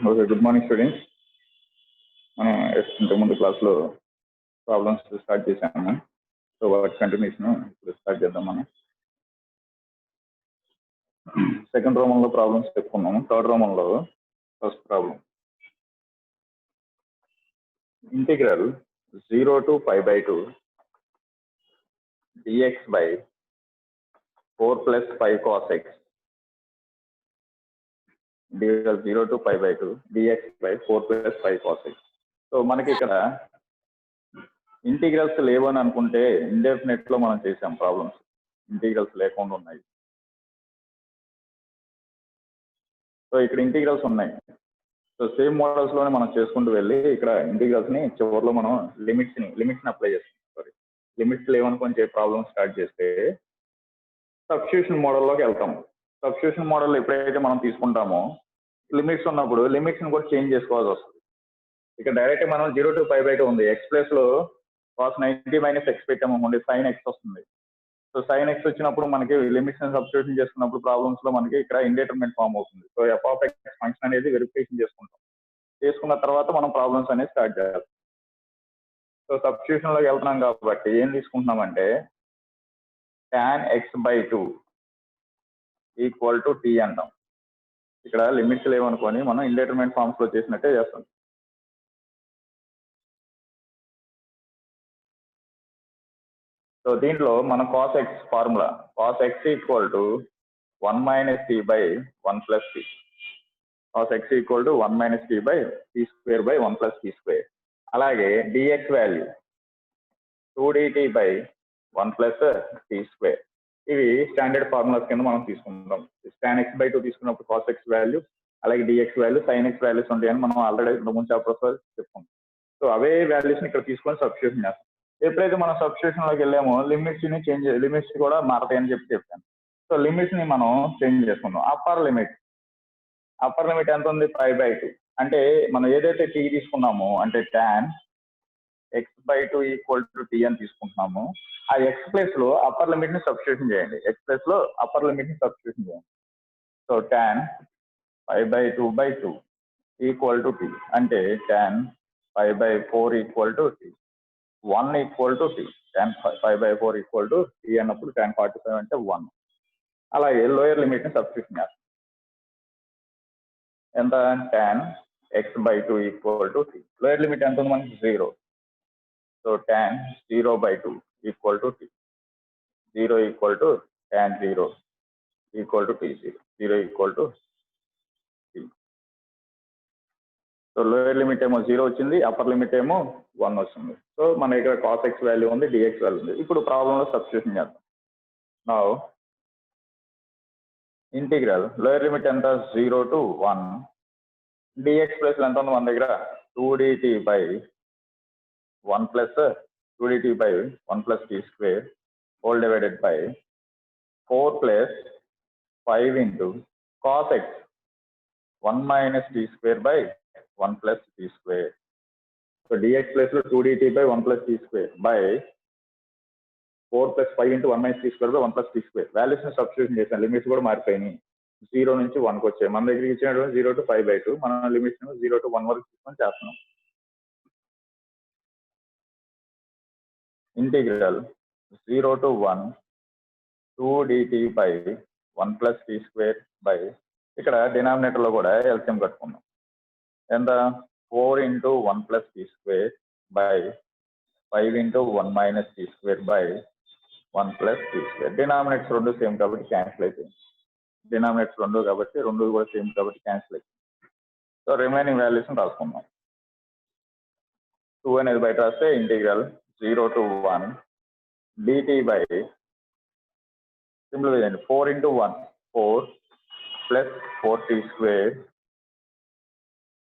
Okay, good morning students. మనం ఇంతకుముందు క్లాస్లో ప్రాబ్లమ్స్ స్టార్ట్ చేశాము. సో వాటి కంటిన్యూషన్ ఇప్పుడు స్టార్ట్ చేద్దాం. మనం సెకండ్ రోమంలో ప్రాబ్లమ్స్ చెప్పుకున్నాము. థర్డ్ రోమంలో first problem integral 0 to π/2 dx by 4 plus 5 cos x. Integral 0 to π/2 dx by 4 plus 5 cos x. So మనకి ఇక్కడ ఇంటిగ్రల్స్ లేవని అనుకుంటే ఇండెఫినెట్ లో మనం చేసాం ప్రాబ్లమ్స్. ఇంటిగ్రల్స్ లేకుండా ఉన్నాయి. సో ఇక్కడ ఇంటిగ్రల్స్ ఉన్నాయి. సో సేమ్ మోడల్స్ లోనే మనం చేసుకుంటూ వెళ్ళి ఇక్కడ ఇంటిగ్రల్స్ ని చివరిలో మనం లిమిట్స్ ని అప్లై చేస్తాం. సారీ, లిమిట్స్ లేవనుకొని ప్రాబ్లమ్ స్టార్ట్ చేస్తే సబ్స్టిట్యూషన్ మోడల్లోకి వెళ్తాం. సబ్స్టిట్యూషన్ మోడల్ ఎప్పుడైతే మనం తీసుకుంటామో లిమిట్స్ ఉన్నప్పుడు లిమిట్స్ ని కూడా చేంజ్ చేసుకోవాల్సి వస్తుంది. ఇక్కడ డైరెక్ట్ మనం 0 to π/2 ఉంది. ఎక్స్ ప్లస్ లో cos 90 - x పెట్టామనుకోండి, sin x వస్తుంది. సో sin x వచ్చినప్పుడు మనకి లిమిట్స్ సబ్స్టిట్యూషన్ చేసుకున్నప్పుడు ప్రాబ్లమ్స్ లో మనకి ఇక్కడ ఇండిటర్మినెంట్ ఫామ్ అవుతుంది. సో f(x) ఫంక్షన్ అనేది వెరిఫికేషన్ చేసుకున్న తర్వాత మనం ప్రాబ్లమ్స్ అనేది స్టార్ట్ చేయాలి. సో సబ్స్టిట్యూషన్ లోకి వెళ్తున్నాం కాబట్టి ఏం తీసుకుంటున్నామంటే tan x/2 = t అంటాం. ఇక్కడ లిమిట్స్ లేవనుకొని మనం ఇండిటర్మినెంట్ ఫార్మ్స్ లో చేసినట్టే చేస్తాం. సో దీంట్లో మన cos x formula cos x = 1 - t/1 + t. cos x = 1 - t/t²/1 + t². అలాగే dx వాల్యూ 2dt/1 + t². ఇవి స్టాండర్డ్ ఫార్ములాస్ కింద మనం తీసుకుంటాం. tan x/2 తీసుకున్నప్పుడు cos x వాల్యూ, అలాగే dx value, sin x values ఉంటాయని మనం ఆల్రెడీ ముందు చాప్టర్స్ చెప్పుకుంటాం. సో అవే వాల్యూస్ ని ఇక్కడ తీసుకొని సబ్స్టిట్యూషన్ చేస్తాం. ఎప్పుడైతే మనం సబ్స్టిట్యూషన్ లోకి వెళ్ళామో లిమిట్స్ కూడా మారతాయని చెప్పాను. సో లిమిట్స్ ని మనం చేంజ్ చేసుకుందాం. అప్పర్ లిమిట్ ఎంత ఉంది? π/2. అంటే మనం ఏదైతే t తీసుకున్నామో అంటే tan x/2 = t అని తీసుకుంటున్నాము. ఆ x ప్లేస్ లో అప్పర్ లిమిట్ ని సబ్స్టిట్యూషన్ చేయండి. So tan π/2/2 = t. అంటే tan π/4 = t. 1 = t. tan π/4 = t అన్నప్పుడు tan 45 అంటే 1. అలాగే లోయర్ లిమిట్ ని సబ్స్టిట్యూషన్ చేస్తాం. ఎంత? tan x/2 = t. Lower limit ఎంత ఉంది మనకి? 0. So tan 0/2 = t. 0 = tan 0 = t0. 0 = t. So lower limit ఏమో 0 వచ్చింది, అప్పర్ లిమిట్ ఏమో 1 వస్తుంది. సో మన ఇక్కడ cos x వాల్యూ ఉంది, dx వాల్యూ ఉంది. ఇప్పుడు ప్రాబ్లంలో సబ్స్టిట్యూషన్ చేద్దాం. నౌ ఇంటిగ్రల్ లోయర్ లిమిట్ ఎంత? 0 to 1. dx ప్లస్ ఎంత ఉంది మన దగ్గర? 2dt/1 + t² whole divided by 4 + 5 into cos x 1 - t²/1 + t². So dx plus లో 2dt/1 + t² by 4 + 5 into 1 - t²/1 + t². Values ని సబ్స్టిట్యూషన్ చేశాను. లిమిట్స్ కూడా మారిపోయినాయి. 0 నుంచి 1కి వచ్చాయి. మన దగ్గర ఇచ్చినటువంటి 0 to π/2, మన లిమిట్స్ 0 to 1 వరకు తీసుకొని చేస్తున్నాం. Integral 0 to 1 2dt/1 + t² by ఇక్కడ డినామినేటర్ లో కూడా ఎల్సిఎం కట్టుకున్నాం. ఎంత? 4 into 1 + t² by 5 into 1 - t² by 1 + t². Denominators రెండు సేమ్ కాబట్టి క్యాన్సిల్ అయిపోయింది. డినామినేటర్స్ రెండు కాబట్టి రెండు కూడా సేమ్ కాబట్టి క్యాన్సిల్ అయిపోయింది. So remaining values రాసుకుందాం. 2 అనేది బయట రాస్తే integral 0 to 1 dt by simple చేయండి. 4 into 1 4 + 4t²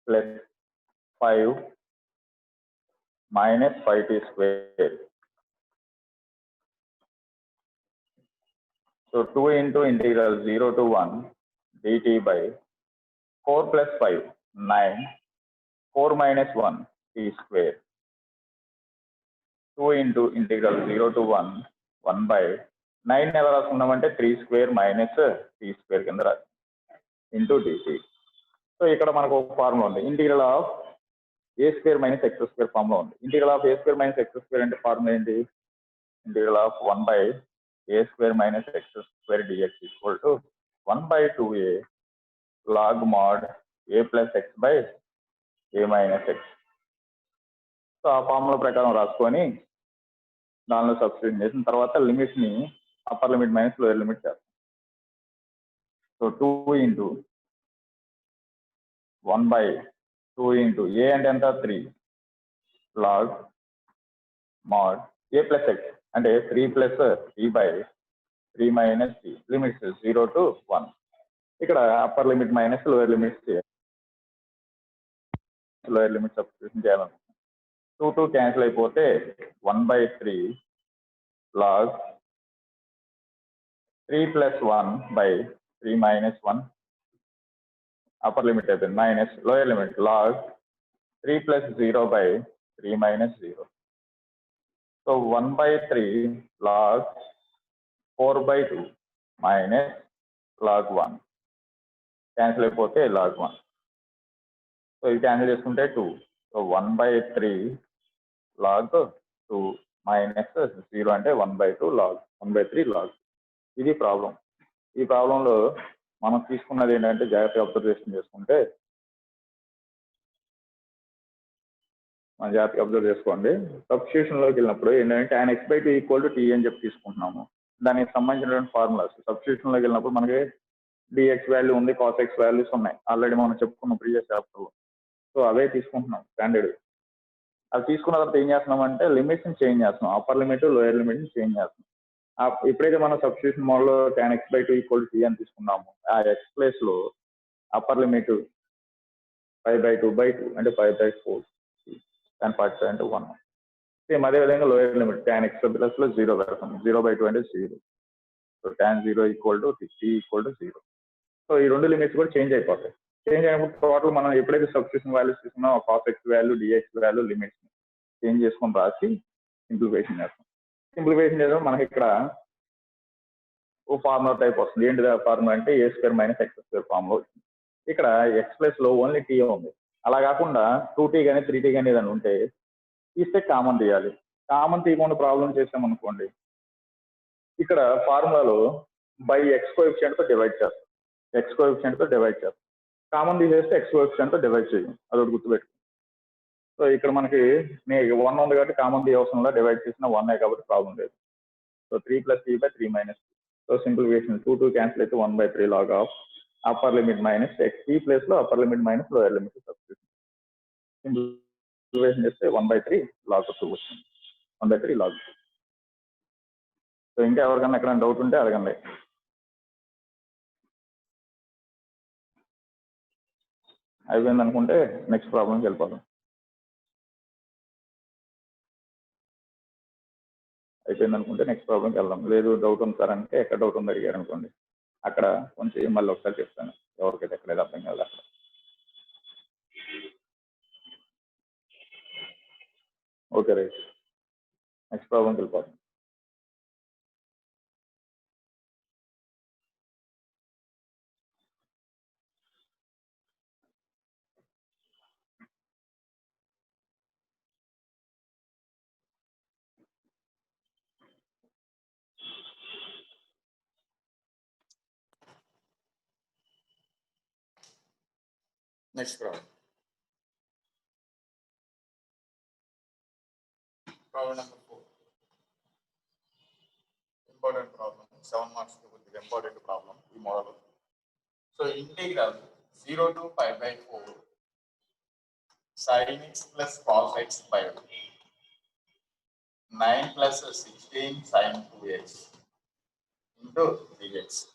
+ 5 - 5t². So 2 into integral 0 to 1 dt by 4 + 5 9 4 - 1 t². 2 into integral 0 to 1 1 by 9 ఎలా రాసుకున్నామంటే 3² - t² కింద రాసి ఇంటూ dt. సో ఇక్కడ మనకు ఒక ఫార్ములా ఉంది, integral of A square minus X square formula ఉంది. Integral of A square minus X square అంటే formula ఏంటి? Integral of 1/a square minus X square dx equal to 1/2a log mod a plus X by a minus X. So ఆ formula ప్రకారం రాసుకొని దానిలో substitute చేసిన తర్వాత limits ని upper limit minus lower limit చేస్తాం. సో 2 ఇంటూ 1/2 ఇంటూ ఏ అంటే ఎంత 3 లాగ్ మాడ్ ఏ ప్లస్ ఎక్స్ అంటే 3 ప్లస్ 3/3 మైనస్ 3 లిమిట్స్ 0 to 1. ఇక్కడ upper limit minus lower limits substitution చేయాలనుకుంటున్నాం. 2 క్యాన్సిల్ అయిపోతే 1/3 log 3 plus 1/3 minus 1 upper limit అయిపోయింది minus lower limit log 3 plus 0/3 minus 0. So 1/3 log 4/2 minus log 1 cancel అయిపోతే log 1. So ఇది cancel చేసుకుంటే 2. So 1/3 log 2 minus 0 అంటే 1/2 log 1/3 log. ఇది problem. ఈ ప్రాబ్లంలో మనం తీసుకున్నది ఏంటంటే జాగ్రత్తగా అబ్జర్వేషన్ చేసుకుంటే అబ్జర్వ్ చేసుకోండి. సబ్స్టిట్యూషన్లోకి వెళ్ళినప్పుడు ఏంటంటే tan x/2 equal to t అని చెప్పి తీసుకుంటున్నాము. దానికి సంబంధించినటువంటి ఫార్ములాస్ సబ్స్టిట్యూషన్లోకి వెళ్ళినప్పుడు మనకి dx వాల్యూ ఉంది, cos x వాల్యూస్ ఉన్నాయి, ఆల్రెడీ మనం చెప్పుకున్నాం ప్రీవియస్ చాప్టర్లో. సో అవే తీసుకుంటున్నాం స్టాండర్డ్. అవి తీసుకున్న తర్వాత ఏం చేస్తున్నాం అంటే లిమిట్స్ని చేంజ్ చేస్తున్నాం, అప్పర్ లిమిట్ లోయర్ లిమిట్ని చేంజ్ చేస్తున్నాం. ఎప్పుడైతే మనం సబ్స్టిట్యూషన్ మోడ్లో tan x/2 equal to t అని తీసుకున్నాము, ఆ x ప్లేస్ లో అప్పర్ లిమిట్ 5/2/2 అంటే 5/4 tan 45 అంటే 1. సేమ్ అదేవిధంగా lower limit tan x plus లో 0 పెడతాం, 0/2 అంటే 0. So tan 0 equal to t equal to 0. So ఈ రెండు లిమిట్స్ కూడా చేంజ్ అయిపోతాయి. చేంజ్ అయినప్పుడు టోటల్ మనం ఎప్పుడైతే సబ్స్టిట్యూషన్ వాల్యూస్ తీసుకున్నాం cos x value dx value limits change చేసుకొని రాసి సింప్లిఫికేషన్ చేస్తాం. సింప్లిఫికేషన్ చేద్దాం మనకి ఇక్కడ ఓ ఫార్ములా టైప్ వస్తుంది. ఏంటి ఫార్ములా అంటే a square minus X square formula వచ్చింది. ఇక్కడ ఎక్స్ ప్లస్ లో ఓన్లీ టీ ఉంది. అలా కాకుండా 2t కానీ 3t కానీ ఏదైనా ఉంటే తీస్తే కామన్ తీయాలి. కామన్ తీయకుండా ప్రాబ్లం చేసామనుకోండి, ఇక్కడ ఫార్ములాలో బై ఎక్స్ కోఎఫిషియంట్ తో డివైడ్ చేస్తాం, ఎక్స్ కోఎఫిషియంట్ తో డివైడ్ చేస్తాం. కామన్ తీసేస్తే ఎక్స్ కోఎఫిషియంట్ తో డివైడ్ చేయం, అదొకటి గుర్తుపెట్టు. సో ఇక్కడ మనకి 1 ఉంది కాబట్టి కామన్ తీ అవసరంలో డివైడ్ చేసిన 1 కాబట్టి ప్రాబ్లం లేదు. So 3 + 3/3 minus. So simplification 2 cancel అయితే 1/3 log of upper limit minus x t place లో upper limit minus lower limit substitution. Simplification చేస్తే 1/3 log 2 వచ్చింది, 1/3 log 2. సో ఇంకా ఎవరికన్నా ఎక్కడ డౌట్ ఉంటే అడగండి. అయిపోయింది అనుకుంటే నెక్స్ట్ ప్రాబ్లంకి వెళ్ళిపోదాం. అయిపోయింది అనుకుంటే నెక్స్ట్ ప్రాబ్లంకి వెళ్దాం. లేదు డౌట్ ఉంది సార్ అంటే ఎక్కడ డౌట్ ఉంది అడిగారు అనుకోండి, అక్కడ కొంచెం మళ్ళీ ఒకసారి చెప్తాను ఎవరికైతే ఎక్కడైతే అర్థం కాదు అక్కడ. ఓకే రైట్, నెక్స్ట్ ప్రాబ్లంకి వెళ్ళిపోతాం. Next problem. Problem number 4. Important problem. 7 marks with important problem. Model. So integral 0 to pi/4 sin x plus cos x by 9 plus 16 sin 2x into dx.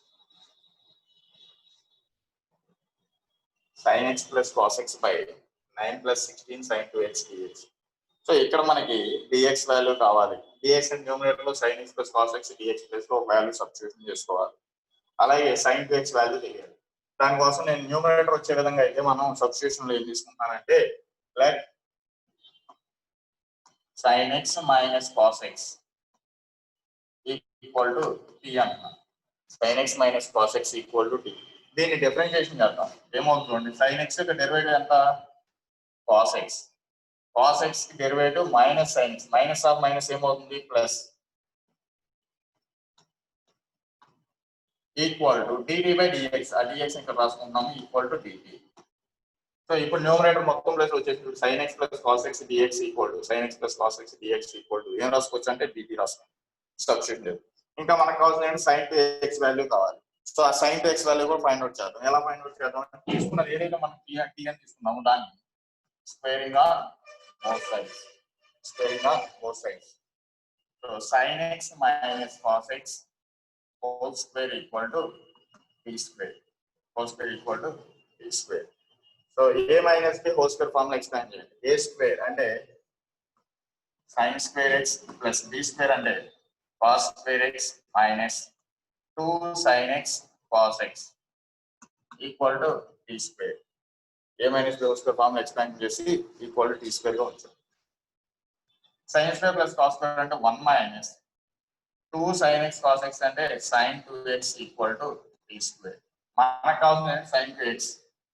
Sin x plus cos x by 9 plus 16 sin 2x dx. So ఇక్కడ మనకి dx value కావాలి. dx and numerator లో sin x plus cos x dx place లో value substitution చేసుకోవాలి. అలాగే sin 2x value తెలియాలి. దానికోసం నేను న్యూమరేటర్ వచ్చే విధంగా అయితే మనం సబ్స్టిట్యూషన్ లో ఏం తీసుకుంటానంటే like sin x minus cos x equal to t అంటున్నాను. sin x minus cos x equal to t. దీన్ని డిఫరెన్షియేషన్ చేద్దాం. ఏమవుతుంది sin x యొక్క డెరివేటివ్ ఎంత cos x. cos x కి derivative minus sin x. Minus of minus ఏమవుతుంది plus equal to dt by dx. ఆ dx ఇక్కడ రాసుకుంటున్నాము ఈక్వల్ టు dt. సో ఇప్పుడు న్యూమరేటర్ మొత్తం ప్లస్ వచ్చేసి sin x ప్లస్ cos x dx equal to sin x ప్లస్ cos x dx equal to ఏం రాసుకోవచ్చు అంటే dt రాసుకోవచ్చు. సబ్స్టిట్యూట్ లేదు. ఇంకా మనకు కావాల్సిన sin 2x వాల్యూ కావాలి. సో ఆ sin 2x వాల్యూ కూడా ఫైండ్ అవుట్ చేద్దాం. ఎలా ఫైండ్ అవుట్ చేద్దాం అంటే తీసుకున్నది ఏదైతే మనం t అని తీసుకున్నాము దాన్ని squaring on both sides. Squaring on both sides. So sin x minus cos x whole square equal to t square. Whole square equal to t square. So a minus b whole square form expand చేయండి. a square అంటే sin square x plus b square అంటే cos square x minus 2 sin x cos x equal to t square. a minus b whole square form expand చేసి equal to t square గా వచ్చాం. sin square plus cos square అంటే 1 minus 2 sin x cos x అంటే sin 2x equal to t square. మనకు కావాల్సిన sin 2x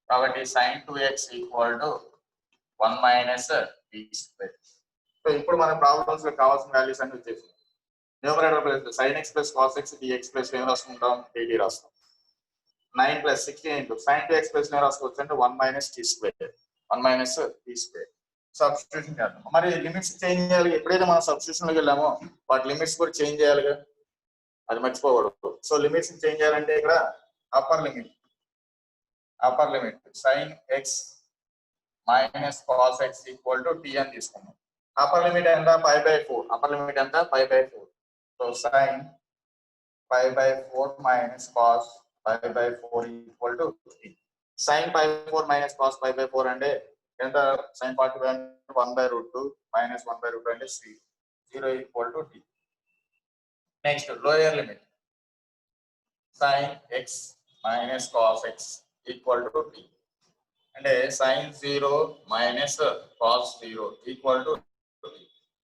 కాబట్టి sin 2x equal to 1 minus t square. So ఇప్పుడు మన ప్రాబ్లమ్స్ లో కావాల్సిన వాల్యూస్ అన్ని వచ్చేసి numerator plus sin x plus cos x dx plus ఏం రాసుకుంటాం dt రాస్తాం. 9 plus 16 into sin 2x plus ఏం రాసుకోవచ్చు అంటే 1 minus t square. 1 minus t square. Substitution చేద్దాం. మరి లిమిట్స్ చేంజ్ చేయాలి. ఎప్పుడైతే మనం సబ్స్టిట్యూషన్ లోకి వెళ్ళామో వాటి లిమిట్స్ కూడా చేంజ్ చేయాలిగా, అది మర్చిపోకూడదు. సో లిమిట్స్ చేంజ్ చేయాలంటే ఇక్కడ upper limit sin x minus cos x equal to t అని తీసుకున్నాం. అప్పర్ లిమిట్ ఎంత 5/4. అప్పర్ లిమిట్ ఎంత 5/4. So sin 5/4 minus cos 5/4 equal to t. sin 5/4 minus cos 5/4 అంటే ఎంత sin 45 1/√2 minus 1/√2 అంటే 0 equal to t. Next lower limit sin x minus cos x equal to t అంటే sin 0 minus cos 0 equal to t.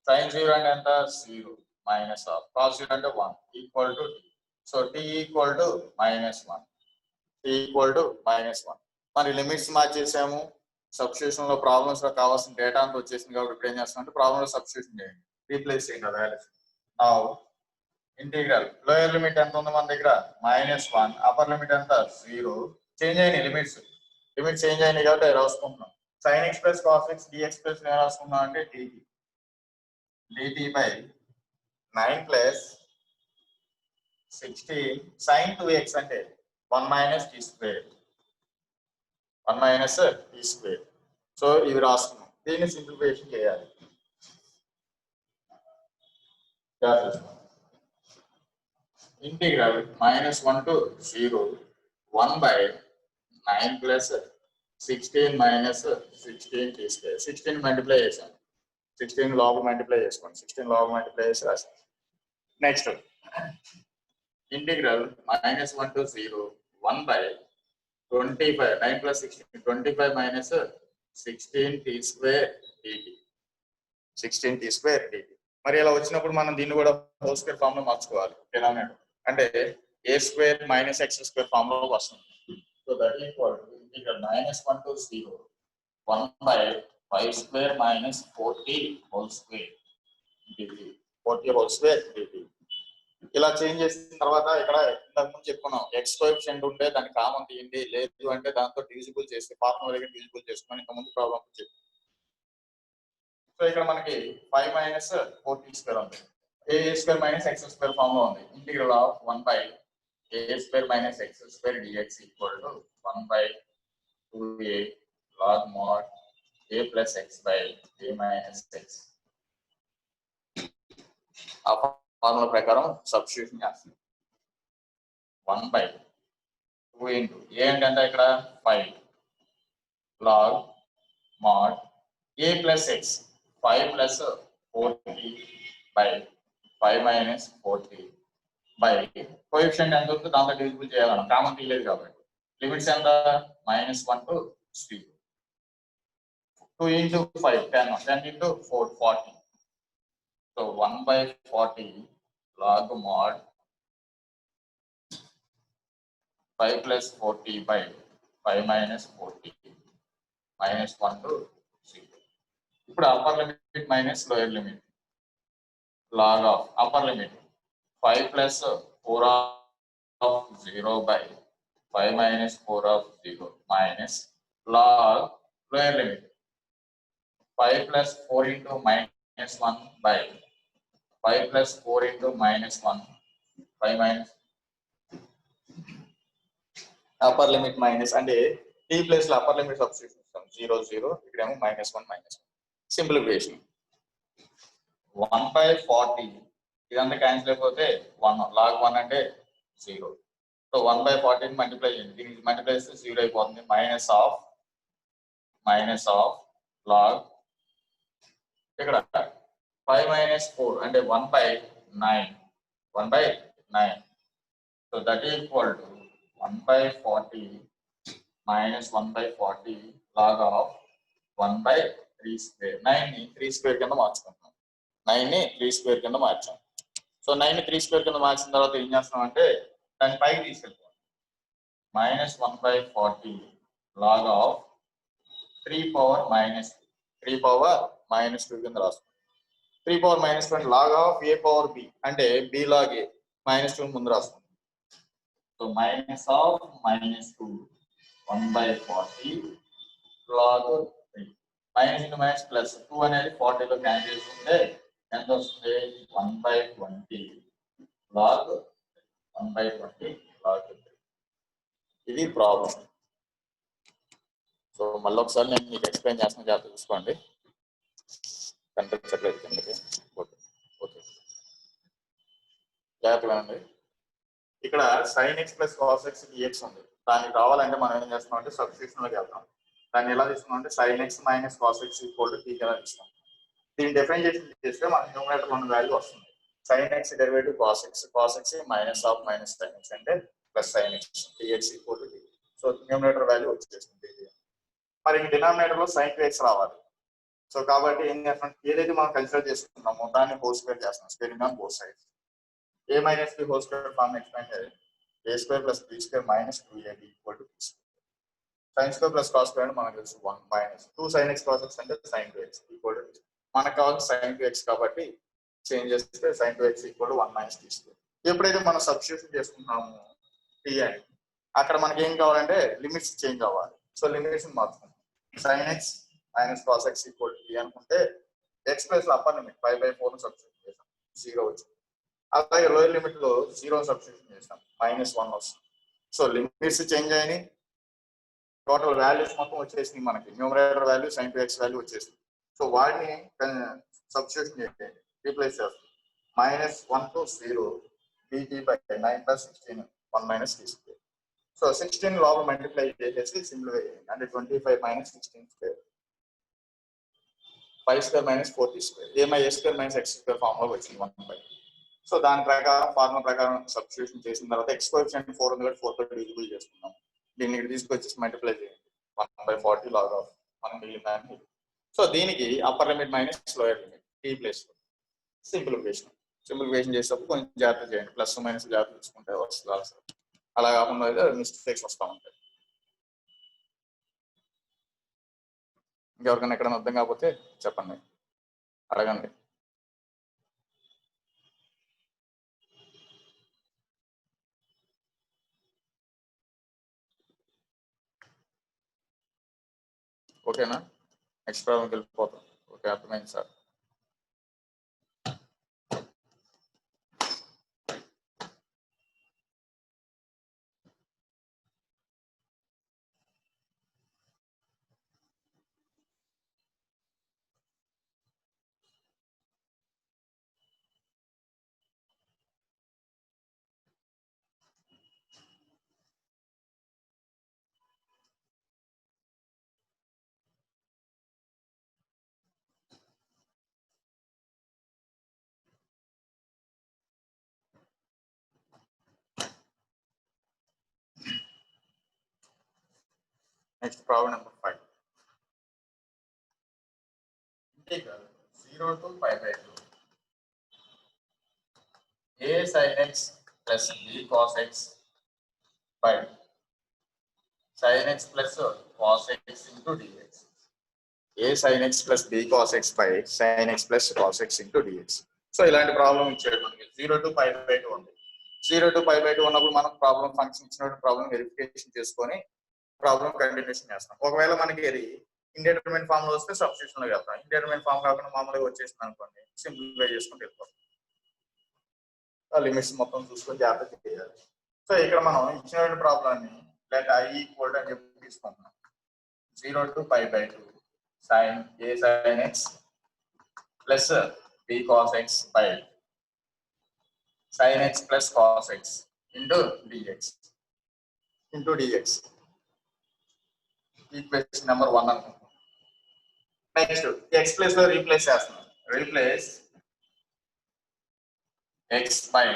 sin 0 అంటే ఎంత 0 minus of cos 0 అంటే 1 equal to t. So t equal to -1. t equal to -1. మరి limits మార్చేసాము. Substitution లో problems లో కావాల్సిన data అంతా వచ్చేసింది కాబట్టి ఇప్పుడు ఏం చేస్తాం అంటే ప్రాబ్లమ్ లో సబ్స్టిట్యూషన్ చేయండి, రీప్లేస్ చేయండి values. Now integral lower limit ఎంత ఉంది మన దగ్గర -1, అప్పర్ లిమిట్ ఎంత 0. చేంజ్ అయినాయి లిమిట్స్ చేంజ్ అయినాయి కాబట్టి రాసుకుంటున్నాం. sin x plus cos x dx plus ఏం రాసుకున్నాం అంటే dt by 9 plus 16 sin 2x అంటే 1 minus t square. 1 minus t square. So ఇవి రాసుకున్నాం. దీన్ని సింప్లిఫికేషన్ చేయాలి. Integral -1 to 0 1 by 9 plus 16 minus 16 t square. 16 multiply చేసాం. 16 log మల్టిప్లై చేసుకోండి. 16 log మల్టిప్లై చేసి రాస్తాం. Next integral -1 to 0 1 by 25 9 plus 16 25 minus 16 t square dt. 16 t square dt. మరి ఇలా వచ్చినప్పుడు మనం దీన్ని కూడా హోల్ స్క్వేర్ ఫామ్ లో మార్చుకోవాలి. డినామినేటర్ అంటే a square minus x square form లో వస్తుంది. So that equal to integral -1 to 0 1 by 5 square minus 40 whole square dt. 40 whole square dt. ఇలా చేంజ్ చేసిన తర్వాత ఇక్కడ ఇంతకు ముందు చెప్పుకున్నాం ఎక్స్ కోఎఫిషియంట్ ఉంటే దాన్ని కామన్ తీయండి, లేదు అంటే దాంతో డివిజిబుల్ చేసి ఫార్ములా దగ్గర డివిజిబుల్ చేసుకుని ఇంత ముందు ప్రాబ్లం చెప్పి. సో ఇక్కడ మనకి 5 minus 4t square ఉంది. a square minus x square form లో ఉంది. Integral of 1 by a square minus x square dx equal to 1 by 2a log mod a plus x by a minus x. ఆ formula ప్రకారం substitution చేస్తాం. 1 by 2 into a అంటే ఎంత ఇక్కడ 5 log mod a plus x 5 plus 40 by 5 minus 40 by coefficient ఎంత ఉందో దాంతో divisible చేయాలన్నా కామన్ తీయలేదు కాబట్టి లిమిట్స్ ఎంత -1 to 3. 2 into 5 10 into 4 40. So 1 by 40 log mod 5 plus 40 by 5 minus 40 minus 1 to 0. ఇప్పుడు upper limit minus lower limit log of upper limit 5 plus 4 of 0 by 5 minus 4 of 0 minus log lower limit 5 plus 4 into minus 1 by 5 plus 4 into minus 1 5 minus upper limit minus and t place upper limit substitution 0 0 ఇక్కడ minus 1 minus 1 simplification 1 by 40 ఇదంతా cancel అయిపోతే 1 log 1 అంటే 0 so 1 by 40 multiply చేయండి దీనికి multiply చేస్తే 0 అయిపోతుంది minus of log ఇక్కడ 5 minus 4 అంటే 1 by 9 so that is equal to 1 by 40 minus 1 by 40 log of 1 by 3 square 9 ని 3 square కింద మార్చుకుంటాం 9 ని 3 square కింద మార్చాం సో 9 ని 3 square కింద మార్చిన తర్వాత ఏం చేస్తాం అంటే దాన్ని పైకి తీసుకెళ్తాం minus 1 by 40 log of 3 power minus 2 కింద రాస్తాం 3 power minus 2 log of a power b అంటే b log a minus 2 ముందు రాస్తాం so minus of minus 2 1 by 40 log 3 minus into minus plus 2 అనేది 40 లో క్యాన్సిల్ చేసుకుంటే ఎంత వస్తుంది 1 by 20 log 1 by 20 log 3 ఇది ప్రాబ్లం సో మళ్ళీ ఒకసారి నేను మీకు ఎక్స్ప్లెయిన్ చేస్తాను జాగ్రత్త చూసుకోండి కనిపించట్లేదు కిందకి ఓకే జాగ్రత్త వినండి ఇక్కడ sin x plus cos x dx ఉంది దానికి రావాలంటే మనం ఏం చేస్తున్నాం అంటే సబ్స్టిట్యూషన్ లోకి వెళ్తాం దాన్ని ఎలా తీసుకున్నాం అంటే sin x minus cos x equal to t గా తీసుకున్నాం దీన్ని డిఫరెన్షియేషన్ చేస్తే మనకి న్యూమరేటర్ ఉన్న వాల్యూ వస్తుంది sin x derivative cos x minus of minus sin x అంటే plus sin x dx equal to t so numerator value వచ్చేస్తుంది మరి ఇంక డినామినేటర్ లో sin 2x రావాలి సో కాబట్టి ఏం చేస్తాం ఏదైతే మనం కన్సిడర్ చేసుకున్నామో దాన్ని హోల్ స్క్వేర్ చేస్తాం squaring on both sides a minus b whole square form expand చేయాలి a square plus b square minus 2ab equal to b square sin square plus cos square మనకు తెలుసు 1 minus 2 sin x cos x అంటే sin 2x equal to మనకు కావాలి sin 2x కాబట్టి change చేస్తే sin 2x equal to 1 minus t square ఎప్పుడైతే మనం substitution చేసుకుంటామో t అని అక్కడ మనకి ఏం కావాలంటే లిమిట్స్ చేంజ్ అవ్వాలి సో లిమిట్స్ మార్చుకుంటాం sin x minus cos x equal to t అనుకుంటే x plus upper limit 5 by 4 ను సబ్స్టిట్యూట్ చేసాం 0 వచ్చింది అలాగే లోయర్ లిమిట్ లో 0 సబ్స్టిట్యూషన్ చేస్తాం -1 వస్తుంది సో లిమిట్స్ చేంజ్ అయినాయి టోటల్ వాల్యూస్ మొత్తం వచ్చేసింది మనకి numerator value sin 2x value వచ్చేసింది సో వాటిని సబ్స్టిట్యూషన్ చేయండి రీప్లేస్ చేస్తాం -1 to 0 dt by 9 plus 16 1 minus t square so 16 లోపల మల్టిప్లై చేసేసి సింప్లిఫై చేయండి అంటే 25 minus 16 square 5 square minus 4t square a square minus x square form లో వచ్చింది 1 by సో దాని ప్రకారం ఫార్ములా ప్రకారం సబ్స్టిట్యూషన్ చేసిన తర్వాత x కోఎఫిషియంట్ 4 ఉంది కాబట్టి 4 తో డివిజిబుల్ చేసుకున్నాం దీన్ని ఇక్కడ తీసుకొచ్చి మల్టిప్లై చేయండి 1 by 40 log of మనం మిగిలిందాన్ని సో దీనికి upper limit minus lower limit t place simplification చేసేటప్పుడు కొంచెం జాగ్రత్త చేయండి ప్లస్ మైనస్ జాగ్రత్త తీసుకుంటే వస్తుంది ఆన్సర్ అలా కాకుండా మిస్టేక్స్ వస్తూ ఉంటాయి ఇంకెవరికైనా ఎక్కడైనా అర్థం కాకపోతే చెప్పండి అడగండి ఓకేనా నెక్స్ట్ ప్రాబ్లంకి వెళ్ళిపోతాం ఓకే అర్థమైంది sir Next problem number 5. Integral 0 to pi by 2. A sin x plus b cos x by sin x plus cos x into dx. A sin x plus b cos x by sin x plus cos x into dx. So ఇలాంటి problem ఇచ్చాడు మనకి 0 to pi by 2 ఉంది. 0 to pi by 2 ఉన్నప్పుడు మనం problem function ఇచ్చినప్పుడు problem verification చేసుకొని problem continuation చేస్తాం. ఒకవేళ మనకి ఇది ఇండిటర్మినెంట్ ఫామ్ లో వస్తే సబ్స్టిట్యూషన్ లో వెళ్తాం. ఇండిటర్మినెంట్ ఫామ్ కాకుండా మామూలుగా వచ్చేసింది అనుకోండి, సింప్లిఫై చేసుకుంటూ వెళ్ళిపోతాం. ఆ లిమిట్స్ మొత్తం చూసుకొని జాగ్రత్త చేయాలి. సో ఇక్కడ మనం ఇచ్చిన ప్రాబ్లాన్ని లెట్ i ఈక్వల్ అని చెప్పి తీసుకుంటున్నాం. 0 to pi by 2 sin a sin x plus b cos x by sin x plus cos x into dx. Equation number 1 అనుకుంటున్నాం. నెక్స్ట్ x ప్లస్ లో రీప్లేస్ చేస్తున్నాం. Replace x by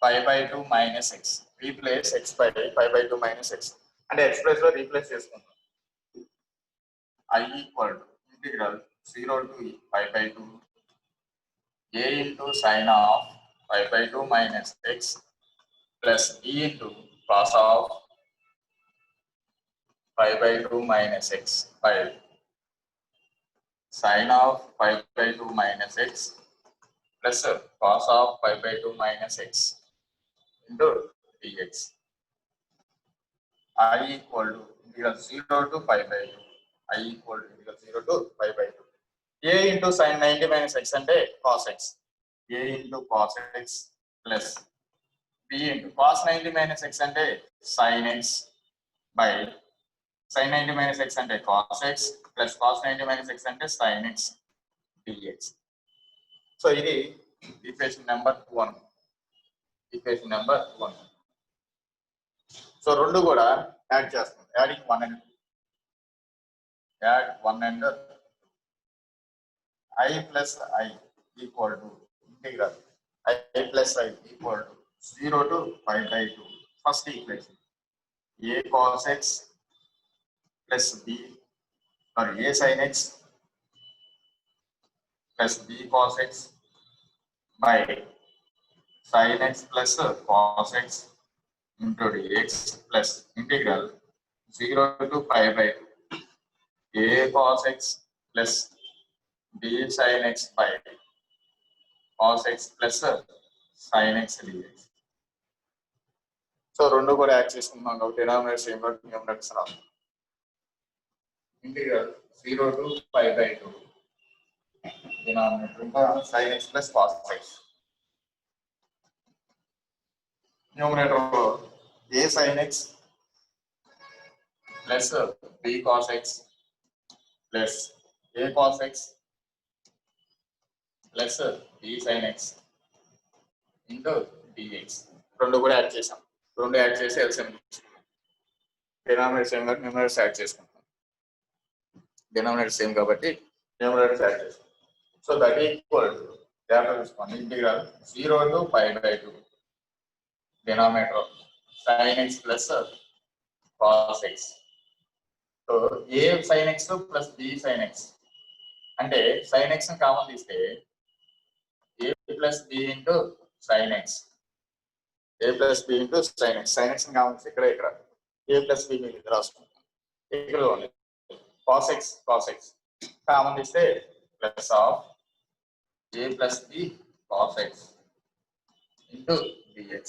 pi by 2 minus x. Replace x by pi by 2 minus x. అంటే x plus లో replace చేసుకుంటాం. I equal to integral 0 to pi by 2 a into sin of pi by 2 minus x plus b into cos of pi by 2 minus x by sin of pi by 2 minus x plus cos of pi by 2 minus x into dx. I equal to integral 0 to pi by 2. I equal to integral 0 to pi by 2. A into sin 90 minus x అంటే cos x. A into cos x plus b into cos 90 minus x అంటే sin x by sin 90 minus x అంటే cos x plus cos 90 minus x అంటే sin x dx. So ఇది equation number 1. Equation number 1. So రెండు కూడా add చేస్తాం. Adding 1 and add 1 and I plus I equal to integral I plus I equal to 0 to pi by 2. First equation a cos x plus b or a sin x plus b cos x by sin x plus cos x into dx plus integral 0 to pi by 2 a cos x plus b sin x by cos x plus sin x dx. So రెండు కూడా add చేసుకుంటున్నాం కాబట్టి denominator same గా numerators Rao. Integral 0 to pi by 2 denominator ఇంకా sin x plus cos x. Numerator లో a sin x plus b cos x plus a cos x plus b sin x into dx. రెండు కూడా add చేసాం. రెండు add చేసి LCM denominator same కాబట్టి numerators add చేసుకుంటాం. Denominator same కాబట్టి numerators add చేస్తాం. సో దట్ ఈక్వల్ టు జాగ్రత్త చూసుకోండి. Integral 0 to pi by 2 denominator sin x plus cos x. So a sin x plus b sin x అంటే sin x common తీస్తే a plus b into sin x. a plus b into sin x. sin x common ఇక్కడ a plus b మీద రాసుకుంటాం. ఇక్కడ cos x common తీస్తే plus of a plus b cos x into dx.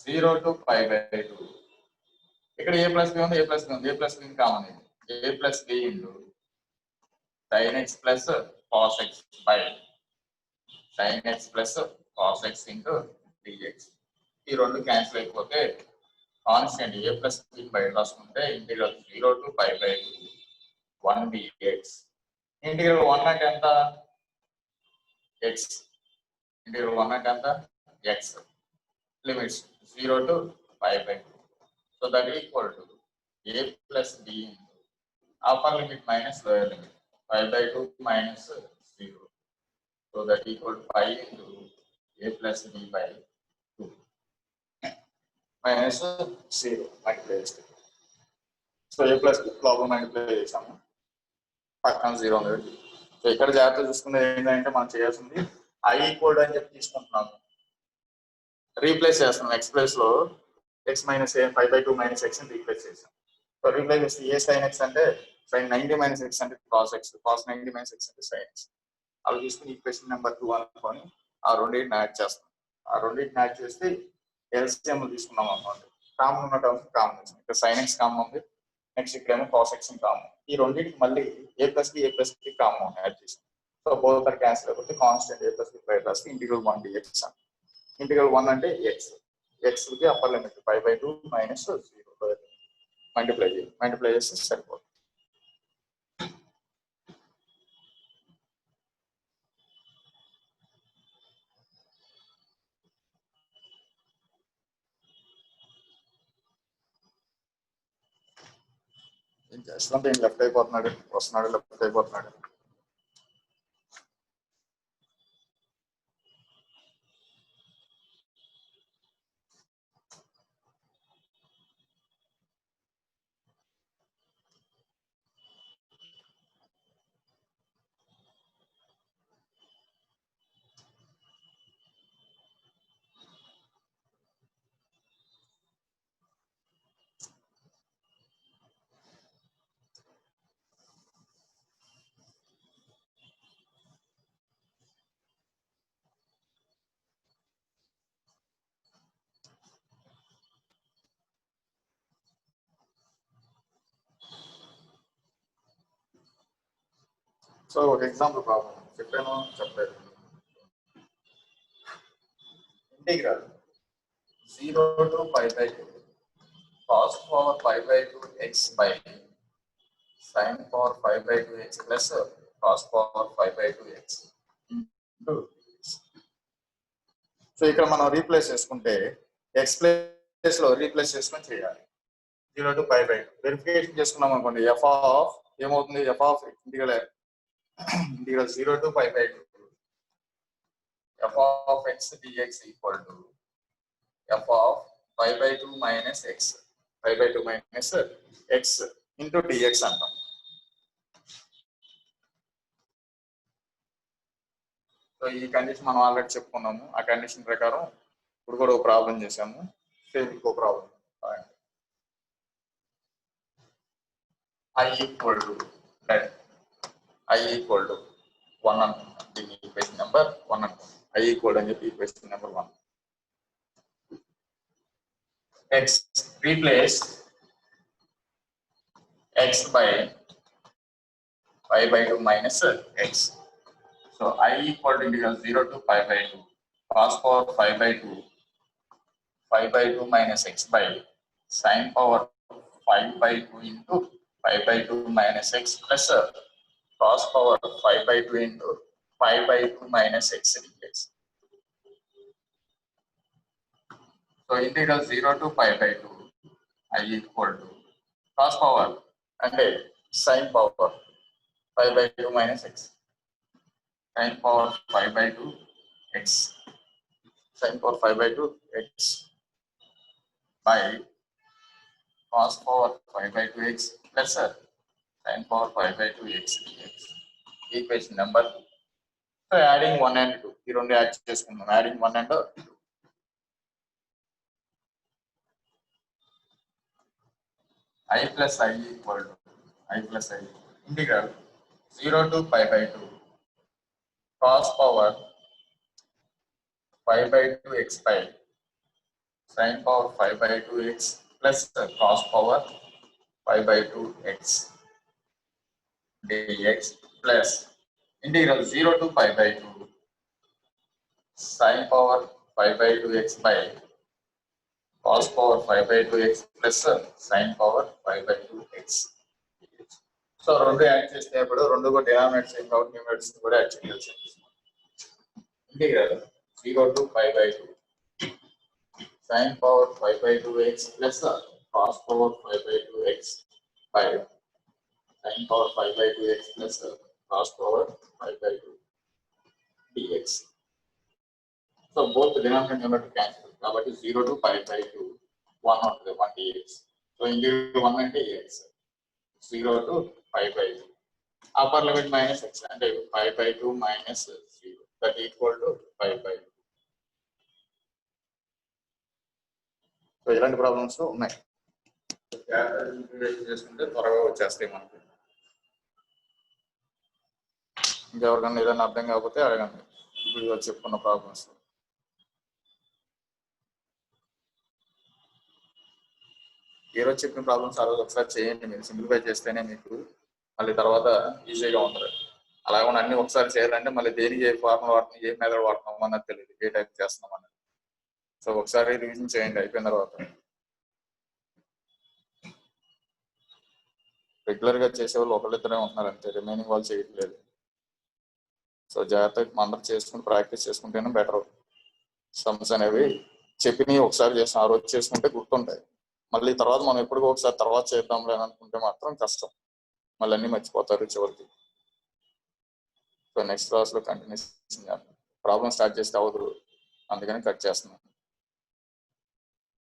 0 to pi by 2 ఇక్కడ a plus b ఉంది, a plus b ఉంది, a plus b common ఇది a plus b into sin x plus cos x by sin x plus cos x into dx. ఈ రెండు cancel అయిపోతే constant a plus b బయట రాసుకుంటే integral 0 to pi by 2 1 dx. Integral 1 అంటే ఎంత x. Integral 1 అంటే ఎంత x. Limits 0 to pi by 2. So that equal to a plus b into upper limit minus lower limit pi by 2 minus 0. So that equal to pi into a plus b by 2 minus 0 multiply. So a plus b problem multiply చేసాము. పక్కన 0 ఉంది. So ఇక్కడ జాగ్రత్త చూసుకునేది ఏంటంటే మనం చేయాల్సింది i equal అని చెప్పి తీసుకుంటున్నాము. రీప్లేస్ చేస్తున్నాం. x ప్లేస్ లో x minus a 5/2 minus x అని రీప్లేస్ చేసాం. సో రీప్లేస్ చేస్తే ఏ sin x అంటే sin 90 minus x అంటే cos x, cos 90 minus x అంటే sin x. అవి తీసుకుని ఈక్వేషన్ నెంబర్ 2 అనుకొని ఆ రెండింటిని యాడ్ చేస్తాం. ఆ రెండింటిని యాడ్ చేస్తే ఎల్సిఎం తీసుకున్నాం అనుకోండి, కామన్ ఉన్న టర్మ్స్ కామన్ వచ్చింది. ఇక్కడ sin x కామన్ ఉంది, నెక్స్ట్ ఇక్కడేమో cos x కామన్. ఈ రెండింటికి మళ్ళీ a plus b common add చేసాం. సో బోత్ ఆర్ క్యాన్సిల్ అయిపోతే కాన్స్టెంట్ a ప్లస్ b రాస్తే ఇంటిగ్రల్ 1 dx. ఇంటిగ్రల్ 1 అంటే x కి అప్పర్ లిమిట్ 5/2 మైనస్ 0 మల్టిప్లై చేస్తే సరిపోతుంది. ఏం చేస్తుంటే లెఫ్ట్ అయిపోతున్నాడు, వస్తున్నాడు, లెఫ్ట్ అయిపోతున్నాడు. సో ఒక ఎగ్జాంపుల్ ప్రాబ్లం చెప్పాను చెప్పలేదు. Integral 0 to 5/2 cos power 5/2 x by sin power 5/2 x plus cos power 5/2 x. So ఇక్కడ మనం రీప్లేస్ చేసుకుంటే x ప్లేస్ లో రీప్లేస్ చేసుకొని చేయాలి. 0 to 5/2 వెరిఫికేషన్ చేసుకున్నాం అనుకోండి, f ఆఫ్ ఏమవుతుంది, f of integral 0 to 5/2 f of x dx equal to f of 5/2 minus x 5/2 minus x into dx అంటాం. సో ఈ కండిషన్ మనం ఆల్రెడీ చెప్పుకున్నాము. ఆ కండిషన్ ప్రకారం ఇప్పుడు కూడా ఒక ప్రాబ్లం చేసాము. సేమ్ ఇంకో ప్రాబ్లం i equal to 1 అనుకుంటాం. దీన్ని ఈక్వేషన్ నెంబర్ 1 అనుకుంటాం. i equal అని చెప్పి equation number 1. x replace x by 5/2 minus x. So I equal to integral 0 to 5/2 cos power 5/2 minus x by sin power 5/2 into 5/2 minus x plus cos power 5/2 into 5/2 minus x dx. So integral 0 to 5/2 I equal to cos power and sin power 5/2 minus x. Sin power 5/2 x. Sin power 5/2 x by cos power 5/2 x plus sin power 5/2 x dx. Equation number 2. So adding 1 and 2. ఈ రెండు add చేసుకుందాం. Adding 1 and 2. I plus I equal to integral 0 to 5/2 cos power 5/2 x by sin power 5/2 x plus cos power 5/2 x dx plus integral 0 to 5/2 sin power 5/2 x by cos power 5/2 x plus sin power 5/2 x. So రెండు add చేసినప్పుడు రెండు కూడా denominator same కాబట్టి numerators కూడా add చేయాల్సి ఉంటుంది. Integral 0 to 5/2 sin power 5/2 x plus cos power 5/2 x by sin power 5/2 x plus cos power 5/2 dx. So both denominator and numerator cancel. కాబట్టి 0 to 5/2 1 ఉంటుంది, 1 dx. So ఇంటిగ్రల్ 1 అంటే x 0 to 5/2 upper limit minus x అంటే 5/2 minus 0 that equal to 5/2. So so ఇలాంటి problems ఉన్నాయి. చేసుకుంటే త్వరగా వచ్చేస్తాయి మనకి. ఇంకెవరికన్నా ఏదైనా అర్థం కాకపోతే అడగండి. ఇప్పుడు చెప్పుకున్న ప్రాబ్లమ్స్ ఈరోజు చెప్పిన ప్రాబ్లమ్స్ ఆ రోజు ఒకసారి చేయండి. మీరు సింప్లిఫై చేస్తేనే మీకు మళ్ళీ తర్వాత ఈజీగా ఉంటుంది. అలాగే అన్ని ఒకసారి చేయాలంటే మళ్ళీ దేనికి ఏ ఫార్ములా వాడుతున్నాం, ఏ మెథడ్ వాడుతున్నాం అన్నది తెలియదు, ఏ టైప్ చేస్తున్నాం అన్నది. సో ఒకసారి రివిజన్ చేయండి. అయిపోయిన తర్వాత రెగ్యులర్ గా చేసే వాళ్ళు ఒకళ్ళిద్దరే ఉంటున్నారు అంతే, రిమైనింగ్ వాళ్ళు చేయట్లేదు. సో జాగ్రత్తగా అందరూ చేసుకుని ప్రాక్టీస్ చేసుకుంటేనే బెటర్. సమ్స్ అనేవి చెప్పినవి ఒకసారి చేసిన ఆ రోజు చేసుకుంటే గుర్తుంటాయి. మళ్ళీ తర్వాత మనం ఎప్పుడుకో ఒకసారి తర్వాత చేద్దాంలే అని అనుకుంటే మాత్రం కష్టం, మళ్ళీ అన్ని మర్చిపోతారు చివరికి. సో నెక్స్ట్ క్లాస్ లో కంటిన్యూస్ ప్రాబ్లమ్ స్టార్ట్ చేస్తే అవ్వదు, అందుకని కట్ చేస్తున్నాను.